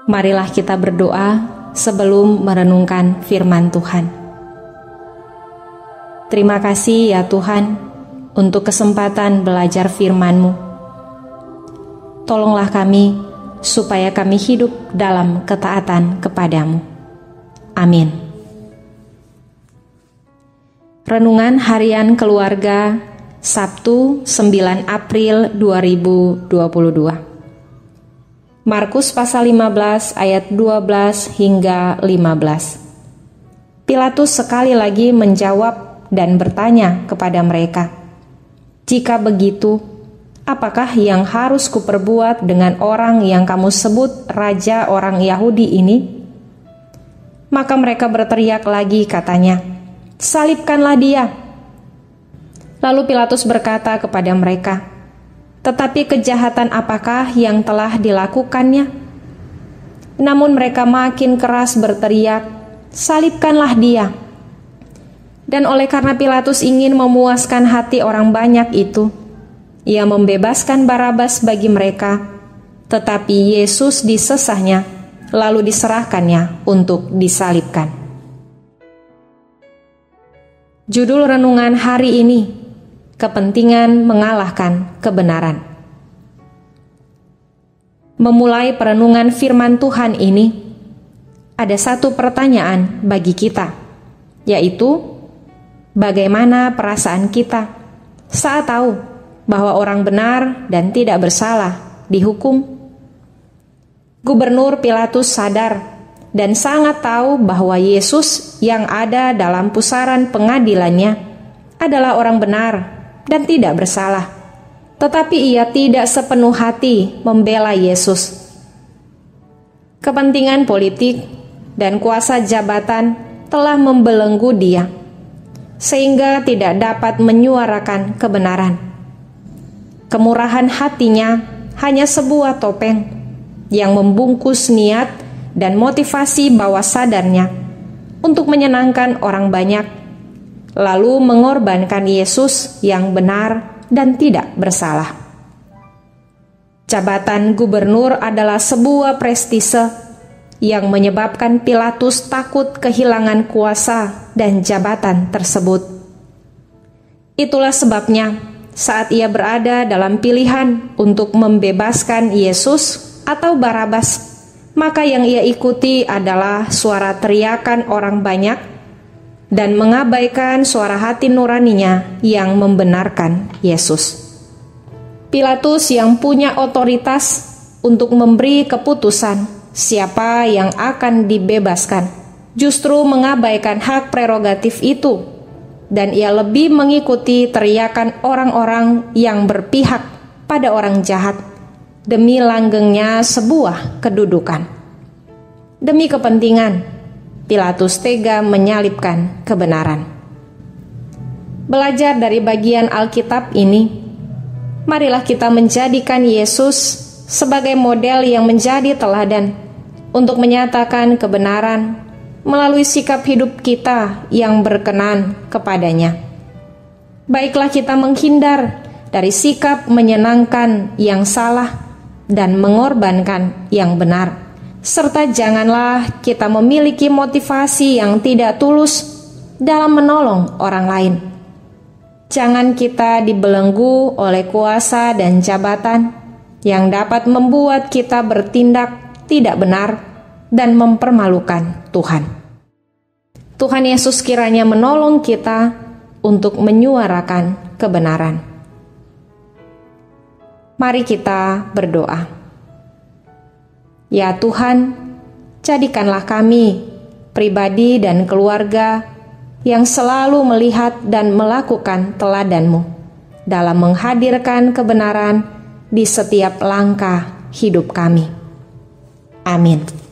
Marilah kita berdoa sebelum merenungkan firman Tuhan. Terima kasih ya Tuhan untuk kesempatan belajar firman-Mu. Tolonglah kami supaya kami hidup dalam ketaatan kepadamu. Amin. Renungan Harian Keluarga Sabtu 9 April 2022. Markus pasal 15 ayat 12 hingga 15. Pilatus sekali lagi menjawab dan bertanya kepada mereka, "Jika begitu, apakah yang harus kuperbuat dengan orang yang kamu sebut raja orang Yahudi ini?" Maka mereka berteriak lagi katanya, "Salibkanlah dia." Lalu Pilatus berkata kepada mereka, "Tetapi kejahatan apakah yang telah dilakukannya?" Namun mereka makin keras berteriak, "Salibkanlah dia." Dan oleh karena Pilatus ingin memuaskan hati orang banyak itu, ia membebaskan Barabas bagi mereka, tetapi Yesus disesahnya, lalu diserahkannya untuk disalibkan. Judul renungan hari ini, kepentingan mengalahkan kebenaran. Memulai perenungan firman Tuhan ini, ada satu pertanyaan bagi kita, yaitu bagaimana perasaan kita saat tahu bahwa orang benar dan tidak bersalah dihukum? Gubernur Pilatus sadar dan sangat tahu bahwa Yesus yang ada dalam pusaran pengadilannya adalah orang benar dan tidak bersalah, tetapi ia tidak sepenuh hati membela Yesus. Kepentingan politik dan kuasa jabatan telah membelenggu dia, sehingga tidak dapat menyuarakan kebenaran. Kemurahan hatinya hanya sebuah topeng yang membungkus niat dan motivasi bawah sadarnya untuk menyenangkan orang banyak, lalu mengorbankan Yesus yang benar dan tidak bersalah. Jabatan gubernur adalah sebuah prestise yang menyebabkan Pilatus takut kehilangan kuasa dan jabatan tersebut. Itulah sebabnya saat ia berada dalam pilihan untuk membebaskan Yesus atau Barabas, maka yang ia ikuti adalah suara teriakan orang banyak dan mengabaikan suara hati nuraninya yang membenarkan Yesus. Pilatus yang punya otoritas untuk memberi keputusan siapa yang akan dibebaskan, justru mengabaikan hak prerogatif itu, dan ia lebih mengikuti teriakan orang-orang yang berpihak pada orang jahat demi langgengnya sebuah kedudukan. Demi kepentingan, Pilatus tega menyalibkan kebenaran. Belajar dari bagian Alkitab ini, marilah kita menjadikan Yesus sebagai model yang menjadi teladan untuk menyatakan kebenaran melalui sikap hidup kita yang berkenan kepadanya. Baiklah kita menghindar dari sikap menyenangkan yang salah dan mengorbankan yang benar. Serta janganlah kita memiliki motivasi yang tidak tulus dalam menolong orang lain. Jangan kita dibelenggu oleh kuasa dan jabatan yang dapat membuat kita bertindak tidak benar dan mempermalukan Tuhan. Tuhan Yesus kiranya menolong kita untuk menyuarakan kebenaran. Mari kita berdoa. Ya Tuhan, jadikanlah kami, pribadi dan keluarga, yang selalu melihat dan melakukan teladan-Mu dalam menghadirkan kebenaran di setiap langkah hidup kami. Amin.